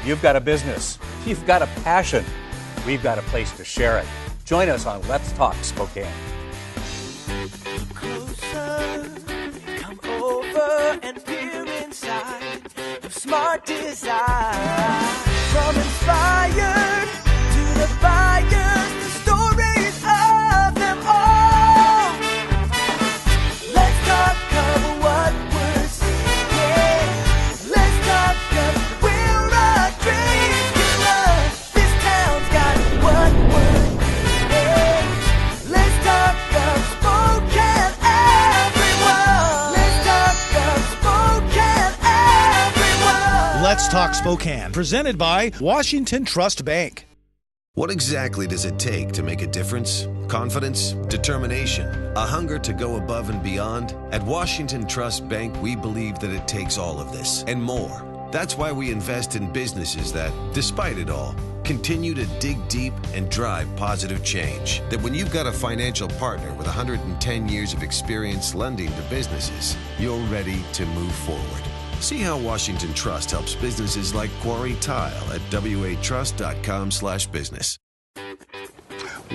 You've got a business. You've got a passion. We've got a place to share it. Join us on Let's Talk Spokane. Closer, come over and peer inside of smart design. From inspired to the buyers, the stories of them all. Let's talk of what we're seeing. Let's talk of we're a dream killer. This town's got what we're needing. Let's talk of Spokane, everyone. Let's talk of Spokane, everyone. Let's Talk Spokane, presented by Washington Trust Bank. What exactly does it take to make a difference? Confidence, determination, a hunger to go above and beyond? At Washington Trust Bank, we believe that it takes all of this and more. That's why we invest in businesses that, despite it all, continue to dig deep and drive positive change. That when you've got a financial partner with 110 years of experience lending to businesses, you're ready to move forward. See how Washington Trust helps businesses like Quarry Tile at watrust.com/business.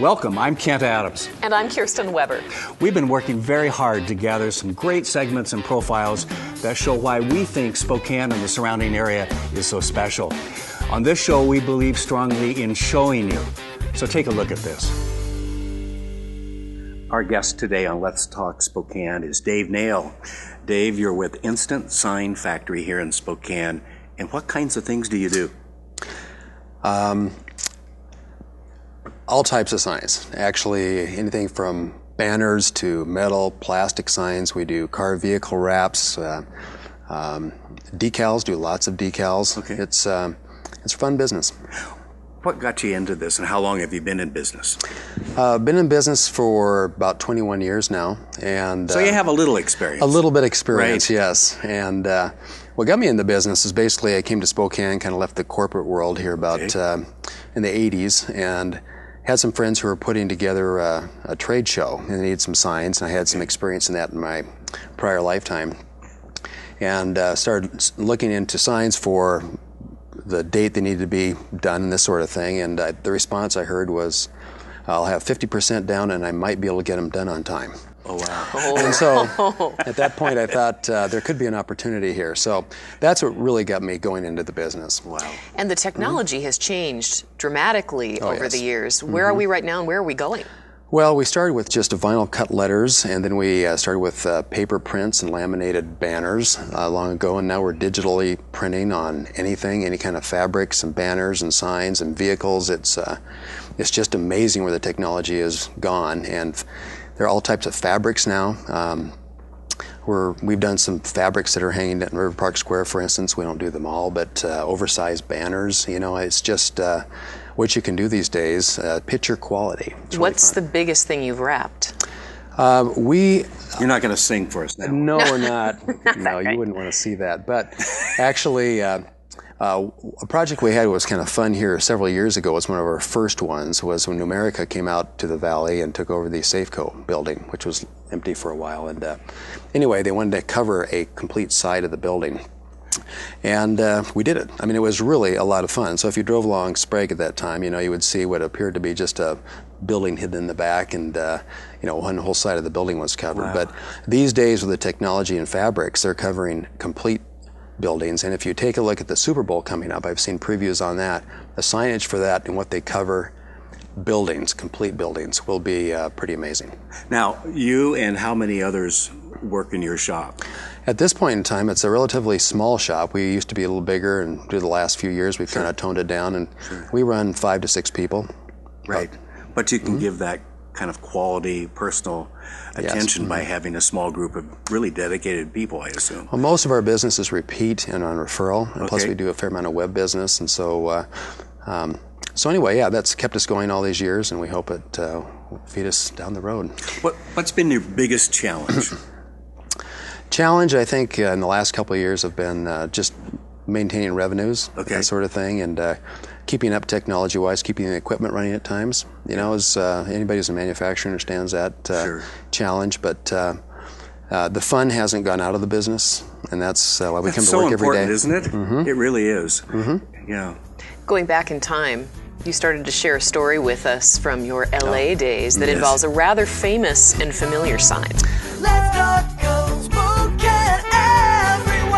Welcome, I'm Kent Adams. And I'm Kirsten Weber. We've been working very hard to gather some great segments and profiles that show why we think Spokane and the surrounding area is so special. On this show, we believe strongly in showing you. So take a look at this. Our guest today on Let's Talk Spokane is Dave Nail. Dave, you're with Instant Sign Factory here in Spokane. And what kinds of things do you do? All types of signs. Actually, anything from banners to metal, plastic signs. We do car vehicle wraps, decals, do lots of decals. Okay. It's fun business. What got you into this, and how long have you been in business? Been in business for about 21 years now, and So you have a little experience. a little bit of experience, Right. yes. And what got me in the business is basically I came to Spokane, kind of left the corporate world here about in the 80s, and had some friends who were putting together a trade show, and they needed some signs, and I had some experience in that in my prior lifetime, and started looking into signs for the date they needed to be done and this sort of thing, and the response I heard was, I'll have 50% down and I might be able to get them done on time. Oh, wow. And so at that point I thought there could be an opportunity here. So that's what really got me going into the business. Wow. And the technology has changed dramatically over yes. the years. Where are we right now and where are we going? Well, we started with just vinyl cut letters, and then we started with paper prints and laminated banners long ago, and now we're digitally printing on anything, any kind of fabrics and banners and signs and vehicles. It's just amazing where the technology has gone, and there are all types of fabrics now. We've done some fabrics that are hanging at River Park Square, for instance. We don't do them all, but oversized banners. You know, it's just what you can do these days. Picture quality. It's really What's fun. the biggest thing you've wrapped? You're not going to sing for us now. No, we're not. No, you wouldn't want to see that. But actually, a project we had was kind of fun here several years ago. It was one of our first ones, was when Numerica came out to the valley and took over the Safeco building, which was empty for a while. And anyway, they wanted to cover a complete side of the building. And we did it. I mean, it was really a lot of fun. So if you drove along Sprague at that time, you know, you would see what appeared to be just a building hidden in the back, and you know, one whole side of the building was covered. Wow. But these days with the technology and fabrics, they're covering complete buildings. And if you take a look at the Super Bowl coming up, I've seen previews on that. The signage for that and what they cover, buildings, complete buildings, will be pretty amazing. Now, you and how many others work in your shop? At this point in time, it's a relatively small shop. We used to be a little bigger, and through the last few years, we've kind of toned it down, and we run 5 to 6 people. Right. But you can give that kind of quality, personal attention by having a small group of really dedicated people, I assume. Well, most of our business is repeat and on referral, and plus Okay. we do a fair amount of web business, and so anyway, yeah, that's kept us going all these years, and we hope it will feed us down the road. What's been your biggest challenge? Challenge, I think, in the last couple of years have been just maintaining revenues, that sort of thing, and keeping up technology-wise, keeping the equipment running at times. You know, as anybody who's a manufacturer understands that challenge, but The fun hasn't gone out of the business, and that's why we come to so work every day. important, isn't it? Mm-hmm. It really is. Mm-hmm. Yeah. Going back in time, you started to share a story with us from your LA days that Yes. involves a rather famous and familiar sign. Let's not go Spokane, everyone.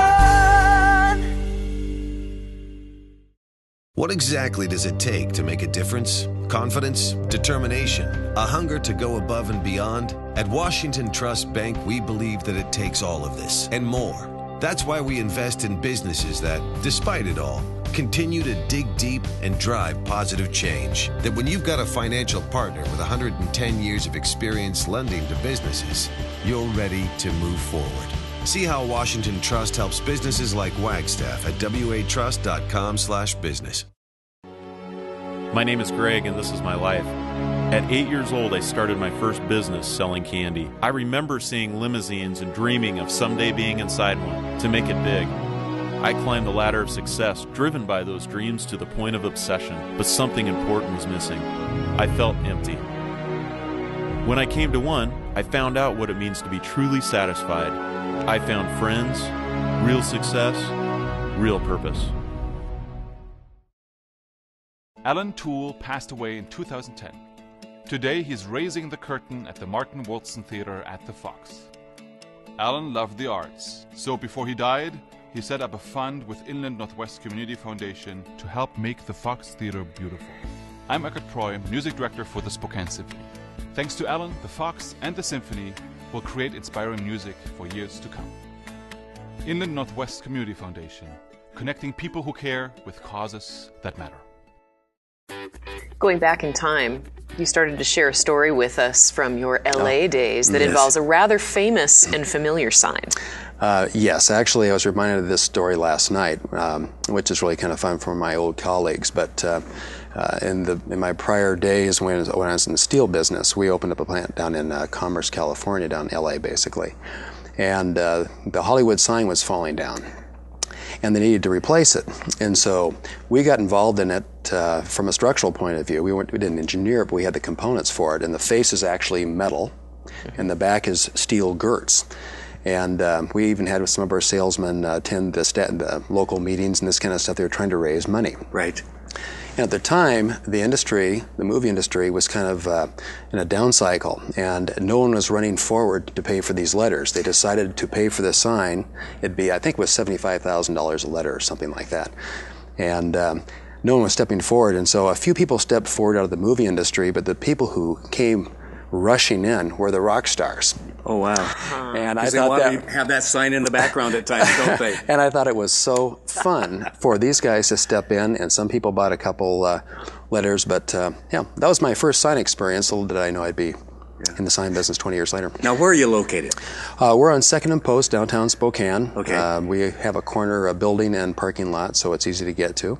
What exactly does it take to make a difference? Confidence, determination, a hunger to go above and beyond? At Washington Trust Bank, we believe that it takes all of this and more. That's why we invest in businesses that, despite it all, continue to dig deep and drive positive change. That when you've got a financial partner with 110 years of experience lending to businesses, you're ready to move forward. See how Washington Trust helps businesses like Wagstaff at watrust.com/business. My name is Greg, and this is my life. At 8 years old, I started my first business selling candy. I remember seeing limousines and dreaming of someday being inside one to make it big. I climbed the ladder of success, driven by those dreams to the point of obsession, but something important was missing. I felt empty. When I came to one, I found out what it means to be truly satisfied. I found friends, real success, real purpose. Alan Toole passed away in 2010. Today he's raising the curtain at the Martin Wolfson Theatre at the Fox. Alan loved the arts, so before he died, he set up a fund with Inland Northwest Community Foundation to help make the Fox Theatre beautiful. I'm Eckert Troy, music director for the Spokane Symphony. Thanks to Alan, the Fox and the Symphony will create inspiring music for years to come. Inland Northwest Community Foundation, connecting people who care with causes that matter. Going back in time, you started to share a story with us from your LA days that Yes. involves a rather famous and familiar sign. Yes, actually, I was reminded of this story last night, which is really kind of fun from my old colleagues. But in my prior days, when I was in the steel business, we opened up a plant down in Commerce, California, down in LA, basically. And the Hollywood sign was falling down, and they needed to replace it. And so we got involved in it from a structural point of view. We didn't engineer it, but we had the components for it. And the face is actually metal, and the back is steel girts. And we even had some of our salesmen attend the local meetings and this kind of stuff. They were trying to raise money. Right. And at the time, the movie industry was kind of in a down cycle, and no one was running forward to pay for these letters. They decided to pay for the sign. It'd be, I think it was $75,000 a letter or something like that. And no one was stepping forward, and so a few people stepped forward out of the movie industry, but the people who came rushing in were the rock stars. Oh, wow. And I Because they thought want that to have that sign in the background at times, don't they? And I thought it was so fun for these guys to step in, and some people bought a couple letters, but yeah, that was my first sign experience. Little did I know I'd be in the sign business 20 years later. Now, where are you located? We're on 2nd and Post, downtown Spokane. Okay. We have a corner building and parking lot, so it's easy to get to.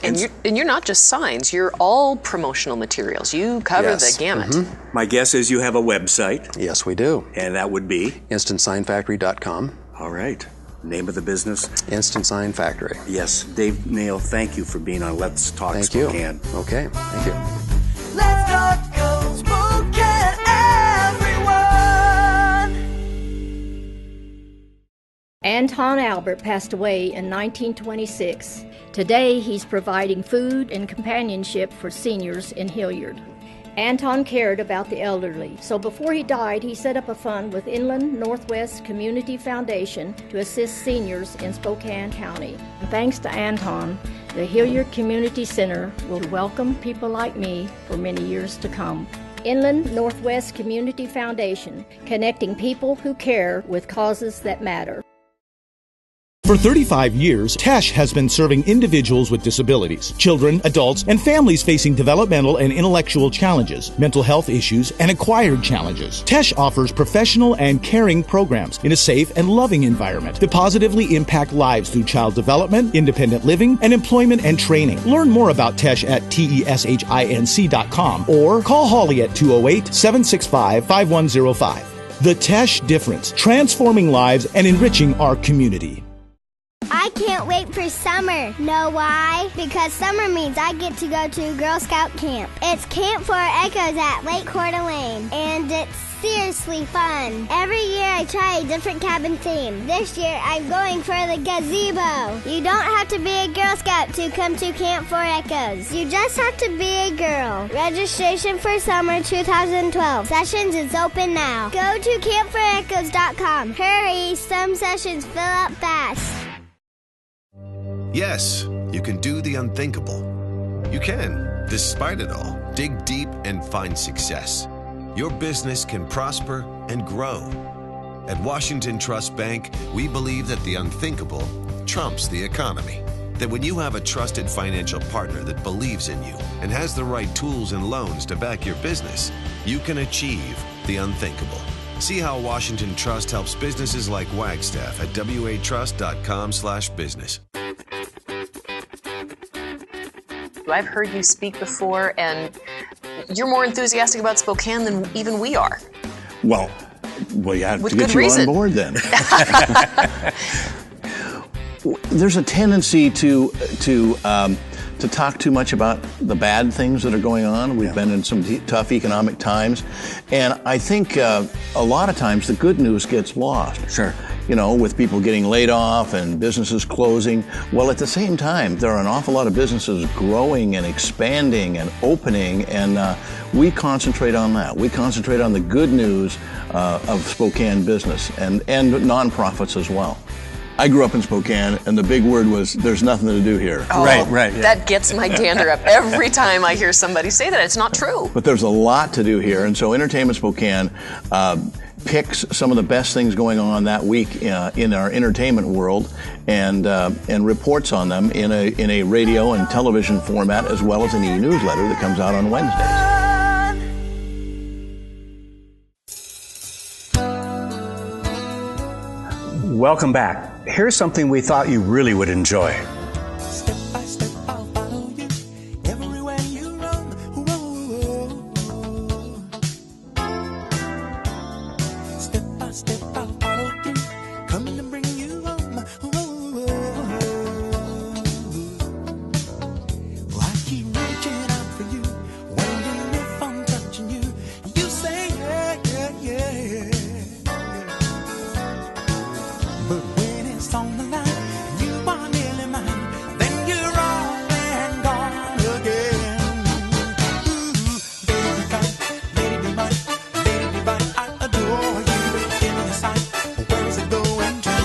And you're not just signs, you're all promotional materials. You cover Yes. the gamut. Mm-hmm. My guess is you have a website, Yes, we do. and that would be? InstantSignFactory.com. All right. Name of the business? Instant Sign Factory. Yes. Dave Nail, thank you for being on Let's Talk Thank Spokane. you. Okay, thank you. Let's not go Spokane, everyone. Anton Albert passed away in 1926. Today, he's providing food and companionship for seniors in Hilliard. Anton cared about the elderly, so before he died, he set up a fund with Inland Northwest Community Foundation to assist seniors in Spokane County. And thanks to Anton, the Hilliard Community Center will welcome people like me for many years to come. Inland Northwest Community Foundation, connecting people who care with causes that matter. For 35 years, TESH has been serving individuals with disabilities, children, adults, and families facing developmental and intellectual challenges, mental health issues, and acquired challenges. TESH offers professional and caring programs in a safe and loving environment to positively impact lives through child development, independent living, and employment and training. Learn more about TESH at teshinc.com or call Holly at 208-765-5105. The TESH difference, transforming lives and enriching our community. I can't wait for summer. Know why? Because summer means I get to go to Girl Scout camp. It's Camp 4 Echoes at Lake Coeur d'Alene, and it's seriously fun. Every year I try a different cabin theme. This year I'm going for the gazebo. You don't have to be a Girl Scout to come to Camp 4 Echoes. You just have to be a girl. Registration for summer 2012. Sessions is open now. Go to camp4echoes.com. Hurry, some sessions fill up fast. Yes, you can do the unthinkable. You can, despite it all, dig deep and find success. Your business can prosper and grow. At Washington Trust Bank, we believe that the unthinkable trumps the economy. That when you have a trusted financial partner that believes in you and has the right tools and loans to back your business, you can achieve the unthinkable. See how Washington Trust helps businesses like Wagstaff at watrust.com/business. I've heard you speak before, and you're more enthusiastic about Spokane than even we are. Well, yeah, With to get good you reason. on board then. There's a tendency to talk too much about the bad things that are going on. We've been in some tough economic times, and I think a lot of times the good news gets lost. Sure. You know, with people getting laid off and businesses closing. Well, at the same time, there are an awful lot of businesses growing and expanding and opening, and we concentrate on that. We concentrate on the good news of Spokane business and nonprofits as well. I grew up in Spokane, and the big word was, there's nothing to do here. Oh, Right. That gets my dander up every time I hear somebody say that. It's not true. But there's a lot to do here, and so Entertainment Spokane picks some of the best things going on that week in our entertainment world, and reports on them in a radio and television format, as well as an e-newsletter that comes out on Wednesdays. Welcome back. Here's something we thought you really would enjoy. Step by step, I'll follow you everywhere you roam. Whoa. Step by step, I'll follow you, coming to bring you home. Whoa. I keep reaching out for you, wondering if I'm touching you. You say yeah. But when it's on the line, you are nearly mine. Then you're off and gone again. Ooh, baby, kind, lady be mine, I adore you. Give me a sign, where is it going to?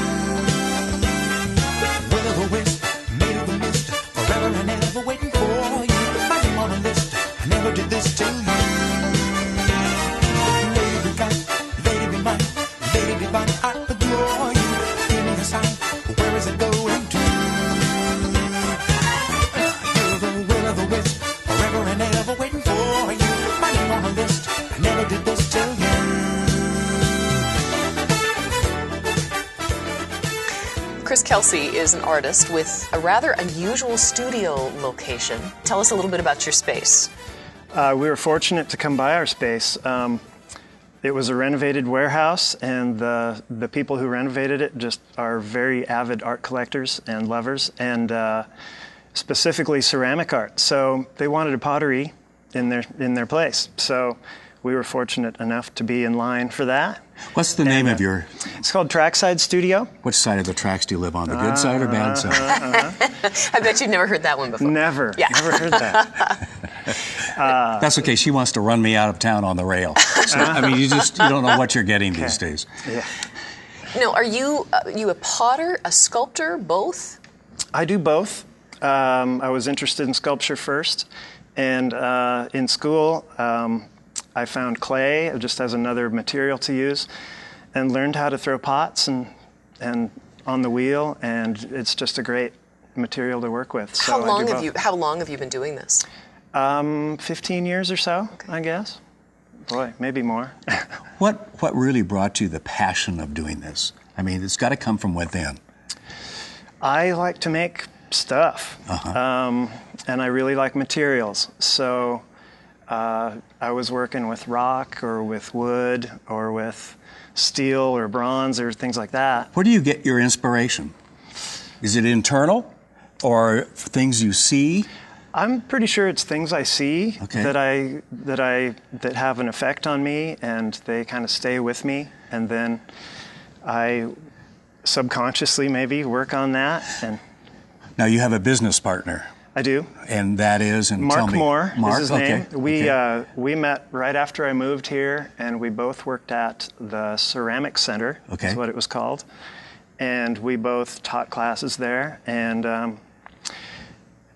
Will of a wisp, made of the mist, forever and ever waiting for you. My name on a list, I never did this to you. Lady be kind, lady be mine, I adore you. Where is it going to? You're the will of the wisp, forever and ever waiting for you. My name on a list, I never did this till you. Chris Kelsey is an artist with a rather unusual studio location. Tell us a little bit about your space. We were fortunate to come by our space. It was a renovated warehouse, and the people who renovated it just are very avid art collectors and lovers, and specifically ceramic art. So they wanted a pottery in their place. So we were fortunate enough to be in line for that. What's the name of your... It's called Trackside Studio. Which side of the tracks do you live on, the good side or bad side? I bet you've never heard that one before. Never heard that. That's okay. She wants to run me out of town on the rail. So, I mean, you don't know what you're getting these days. Yeah. No, are you a potter, a sculptor, both? I do both. I was interested in sculpture first, and in school I found clay just as another material to use, and learned how to throw pots and on the wheel, and it's just a great material to work with. So How long have you been doing this? 15 years or so, okay. I guess. Boy, maybe more. What really brought you the passion of doing this? I mean, it's got to come from within. I like to make stuff, and I really like materials. So I was working with rock or with wood or with steel or bronze or things like that. Where do you get your inspiration? Is it internal or things you see? I'm pretty sure it's things I see that have an effect on me, and they kind of stay with me, and then I subconsciously maybe work on that. And now you have a business partner. I do. And that is, and Mark tell me. Moore is his name. We We met right after I moved here, and we both worked at the Ceramic Center. Okay. That's what it was called. And we both taught classes there. And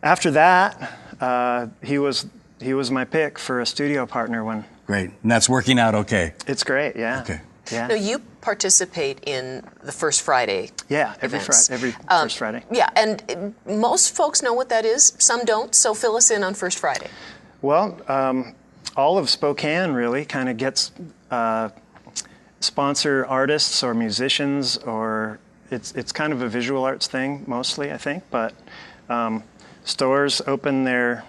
after that, he was my pick for a studio partner when. Great. And that's working out okay. It's great, yeah. Okay. Yeah. Now, you participate in the First Friday. Yeah, every First Friday. Yeah, and most folks know what that is. Some don't. So fill us in on First Friday. Well, all of Spokane really kind of gets sponsor artists or musicians, or it's kind of a visual arts thing mostly, I think. But stores open their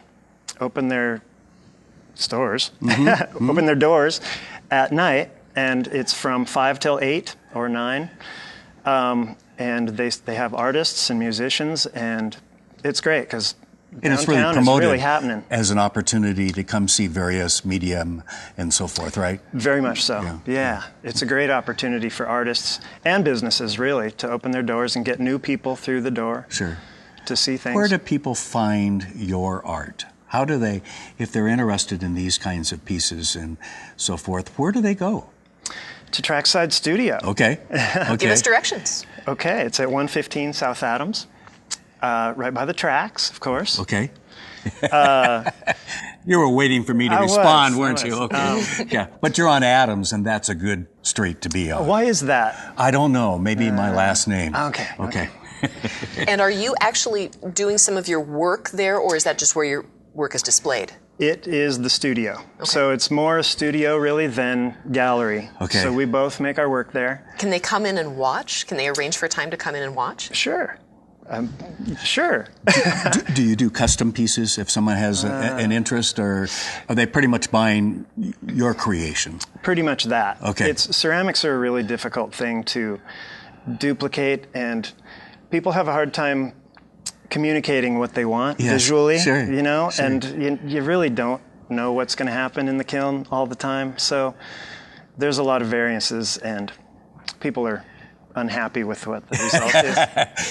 stores, open their doors at night. And it's from 5 till 8 or 9, and they have artists and musicians, and it's great because and it's downtown really promoted is really happening. As an opportunity to come see various medium and so forth, right? Very much so. Yeah. It's a great opportunity for artists and businesses really to open their doors and get new people through the door. Sure. To see things. Where do people find your art? How do they, if they're interested in these kinds of pieces and so forth, where do they go? To Trackside Studio. Okay. Give us directions. Okay, it's at 115 South Adams, right by the tracks, of course. Okay. You were waiting for me to respond, weren't you? Okay. Yeah, but you're on Adams, and that's a good street to be on. Why is that? I don't know. Maybe my last name. Okay. And are you actually doing some of your work there, or is that just where your work is displayed? It is the studio. Okay. So it's more a studio really than gallery. Okay. So we both make our work there. Can they come in and watch? Can they arrange for a time to come in and watch? Sure. Sure. do you do custom pieces if someone has an interest, or are they pretty much buying your creation? Pretty much that. Okay. Ceramics are a really difficult thing to duplicate, and people have a hard time communicating what they want visually, you know, and you really don't know what's going to happen in the kiln all the time. So there's a lot of variances, and people are unhappy with what the result is.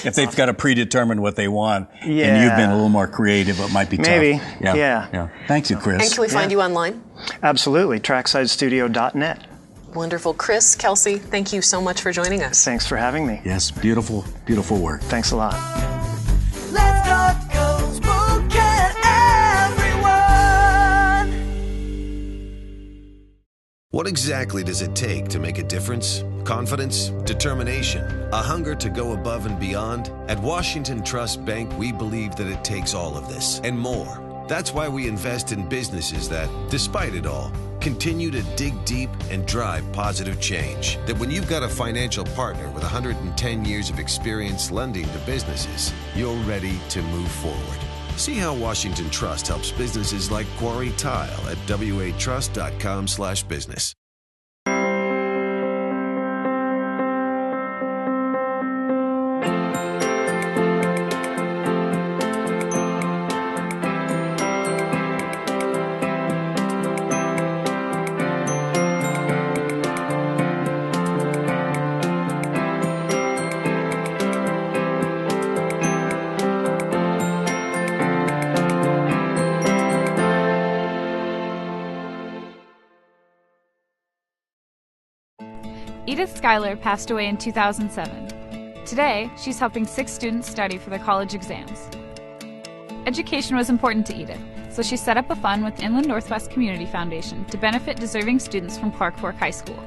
If they've got to predetermine what they want, and you've been a little more creative, it might be maybe tough. Yeah. Thank you, Chris. And can we find you online? Absolutely, tracksidestudio.net. Wonderful. Chris, Kelsey, thank you so much for joining us. Thanks for having me. Yes, beautiful, beautiful work. Thanks a lot. Let's talk goes Spokane, everyone. What exactly does it take to make a difference? Confidence, determination, a hunger to go above and beyond? At Washington Trust Bank, we believe that it takes all of this and more. That's why we invest in businesses that, despite it all, continue to dig deep and drive positive change. That when you've got a financial partner with 110 years of experience lending to businesses, you're ready to move forward. See how Washington Trust helps businesses like Quarry Tile at watrust.com/business. Edith Schuyler passed away in 2007. Today, she's helping 6 students study for their college exams. Education was important to Edith, so she set up a fund with Inland Northwest Community Foundation to benefit deserving students from Clark Fork High School.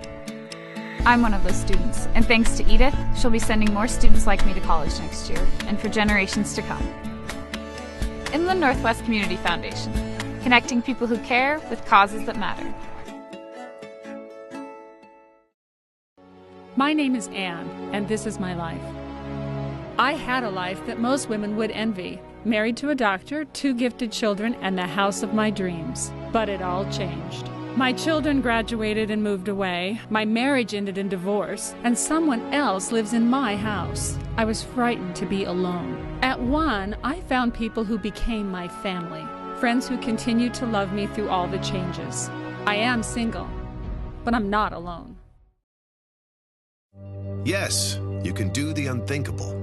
I'm one of those students, and thanks to Edith, she'll be sending more students like me to college next year, and for generations to come. Inland Northwest Community Foundation, connecting people who care with causes that matter. My name is Anne, and this is my life. I had a life that most women would envy. Married to a doctor, 2 gifted children, and the house of my dreams. But it all changed. My children graduated and moved away. My marriage ended in divorce, and someone else lives in my house. I was frightened to be alone. At one, I found people who became my family, friends who continued to love me through all the changes. I am single, but I'm not alone. Yes, you can do the unthinkable.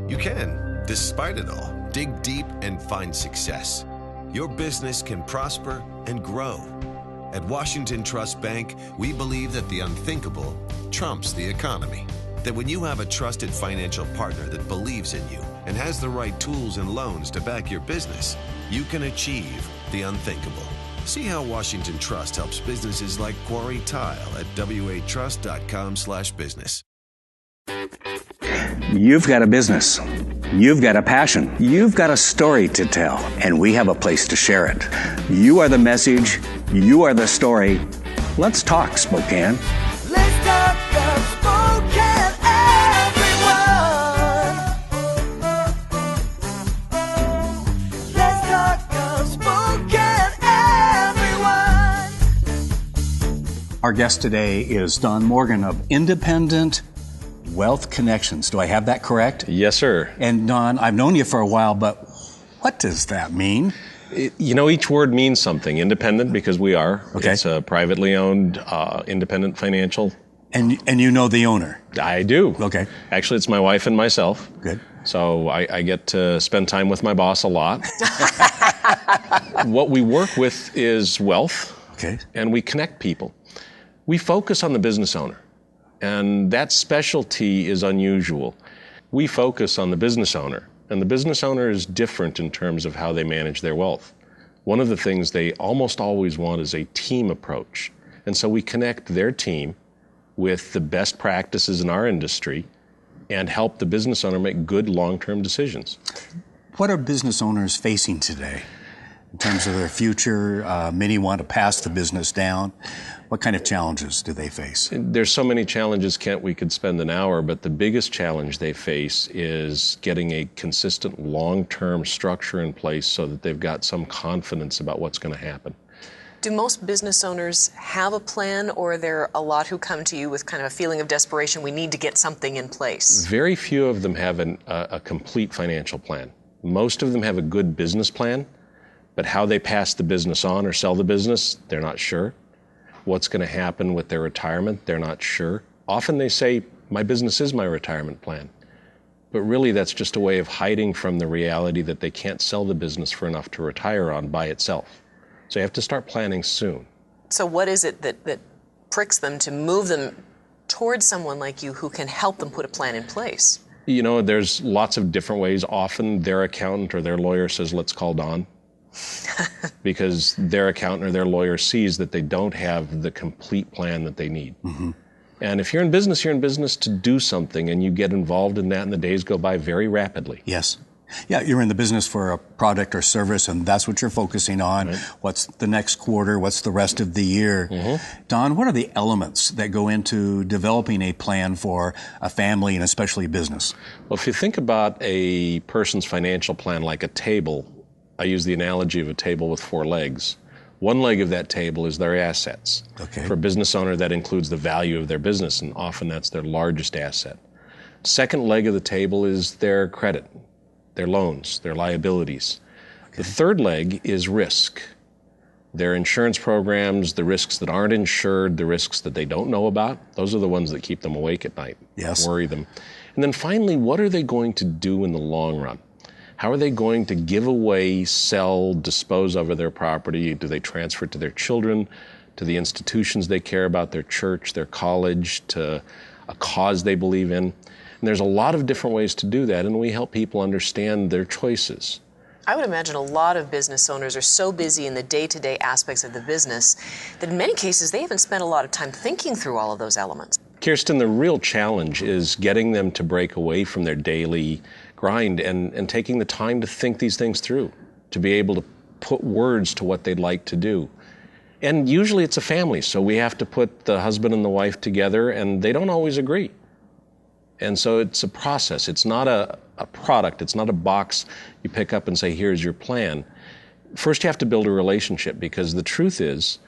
You can, despite it all, dig deep and find success. Your business can prosper and grow. At Washington Trust Bank, we believe that the unthinkable trumps the economy. That when you have a trusted financial partner that believes in you and has the right tools and loans to back your business, you can achieve the unthinkable. See how Washington Trust helps businesses like Quarry Tile at watrust.com/business. You've got a business. You've got a passion. You've got a story to tell, and we have a place to share it. You are the message. You are the story. Let's talk, Spokane. Let's talk of Spokane, everyone. Let's talk of Spokane, everyone. Our guest today is Don Morgan of Independent Wealth Connections. Do I have that correct? Yes, sir. And Don, I've known you for a while, but what does that mean? Each word means something. Independent, because we are. Okay. It's a privately owned, independent financial. And you know the owner? I do. Okay. Actually, it's my wife and myself. Good. So I get to spend time with my boss a lot. What we work with is wealth. Okay. And we connect people. We focus on the business owner. And that specialty is unusual. We focus on the business owner, and the business owner is different in terms of how they manage their wealth. One of the things they almost always want is a team approach. And so we connect their team with the best practices in our industry and help the business owner make good long-term decisions. What are business owners facing today in terms of their future? Many want to pass the business down. What kind of challenges do they face? There's so many challenges, Kent, we could spend an hour, but the biggest challenge they face is getting a consistent long-term structure in place so that they've got some confidence about what's going to happen. Do most business owners have a plan, or are there a lot who come to you with kind of a feeling of desperation, we need to get something in place? Very few of them have a complete financial plan. Most of them have a good business plan, but how they pass the business on or sell the business, they're not sure. What's going to happen with their retirement, they're not sure. Often they say, my business is my retirement plan. But really that's just a way of hiding from the reality that they can't sell the business for enough to retire on by itself. So you have to start planning soon. So what is it that pricks them to move them towards someone like you who can help them put a plan in place? You know, there's lots of different ways. Often their accountant or their lawyer says, let's call Don. Because their accountant or their lawyer sees that they don't have the complete plan that they need. Mm-hmm. And if you're in business to do something, and you get involved in that, and the days go by very rapidly. Yes. Yeah, you're in the business for a product or service, and that's what you're focusing on. Right. What's the next quarter? What's the rest of the year? Mm-hmm. Don, what are the elements that go into developing a plan for a family and especially business? Well, if you think about a person's financial plan like a table, I use the analogy of a table with 4 legs. One leg of that table is their assets. Okay. For a business owner, that includes the value of their business, and often that's their largest asset. Second leg of the table is their credit, their loans, their liabilities. Okay. The third leg is risk. Their insurance programs, the risks that aren't insured, the risks that they don't know about. Those are the ones that keep them awake at night, yes. Worry them. And then finally, what are they going to do in the long run? How are they going to give away, sell, dispose of their property? Do they transfer it to their children, to the institutions they care about, their church, their college, to a cause they believe in? And there's a lot of different ways to do that, and we help people understand their choices. I would imagine a lot of business owners are so busy in the day-to-day aspects of the business that in many cases they haven't spent a lot of time thinking through all of those elements. Kirsten, the real challenge is getting them to break away from their daily grind and taking the time to think these things through, to be able to put words to what they'd like to do. And usually it's a family, so we have to put the husband and the wife together, and they don't always agree. And so it's a process. It's not a product. It's not a box you pick up and say, here's your plan. First, you have to build a relationship, because the truth is,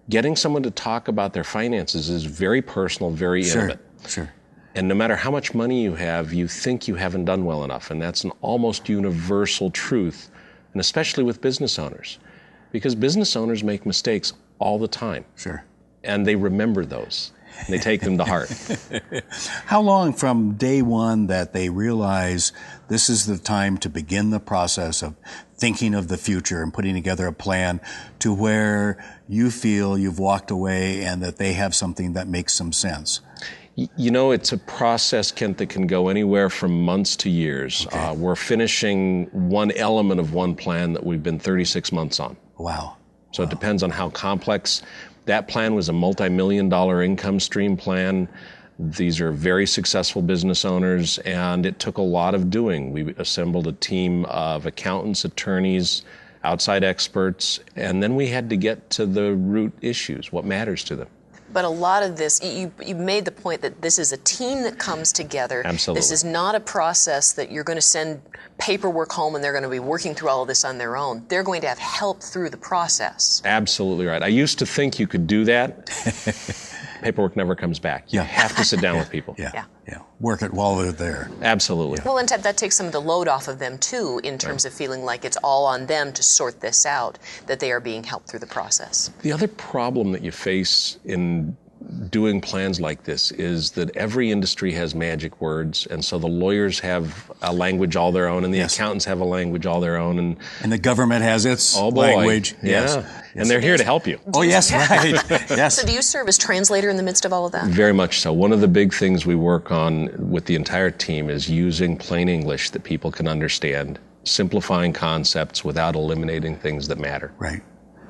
getting someone to talk about their finances is very personal, very intimate. Sure. And no matter how much money you have, you think you haven't done well enough. And that's an almost universal truth, and especially with business owners. Because business owners make mistakes all the time. Sure. And they remember those. And they take them to heart. How long from day one that they realize this is the time to begin the process of thinking of the future and putting together a plan to where you feel you've walked away and that they have something that makes some sense? You know, it's a process, Kent, that can go anywhere from months to years. Okay. We're finishing one element of one plan that we've been 36 months on. Wow. So it depends on how complex. That plan was a multi-million-dollar income stream plan. These are very successful business owners, and it took a lot of doing. We assembled a team of accountants, attorneys, outside experts, and then we had to get to the root issues, what matters to them. But a lot of this, you made the point that this is a team that comes together. Absolutely. This is not a process that you're going to send paperwork home and they're going to be working through all of this on their own. They're going to have help through the process. Absolutely right. I used to think you could do that. Paperwork never comes back. You have to sit down with people. Yeah. Work it while they're there. Absolutely. Well, and that takes some of the load off of them, too, in terms of feeling like it's all on them to sort this out, that they are being helped through the process. The other problem that you face in doing plans like this is that every industry has magic words, and so the lawyers have a language all their own, and the accountants have a language all their own, and the government has its language. Yes. And they're here to help you. Oh, yes, right. Yes. So do you serve as translator in the midst of all of that? Very much so. One of the big things we work on with the entire team is using plain English that people can understand, simplifying concepts without eliminating things that matter. Right.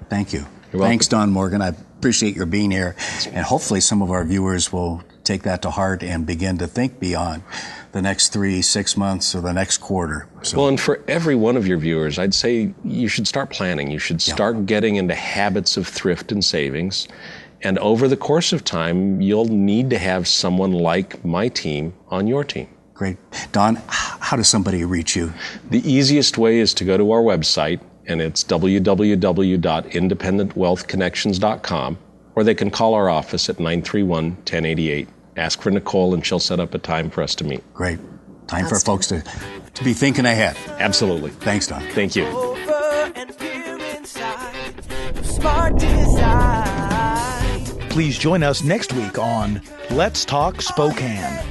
Thank you. You're welcome. Thanks, Don Morgan. I appreciate your being here. And hopefully some of our viewers will take that to heart and begin to think beyond the next 3-6 months or the next quarter. So. Well, and for every one of your viewers, I'd say you should start planning. You should start getting into habits of thrift and savings. And over the course of time, you'll need to have someone like my team on your team. Great. Don, how does somebody reach you? The easiest way is to go to our website, and it's www.independentwealthconnections.com, or they can call our office at 931-1088. Ask for Nicole, and she'll set up a time for us to meet. Great. Time for folks to be thinking ahead. Absolutely. Thanks, Don. Thank you. Smart design. Please join us next week on Let's Talk Spokane.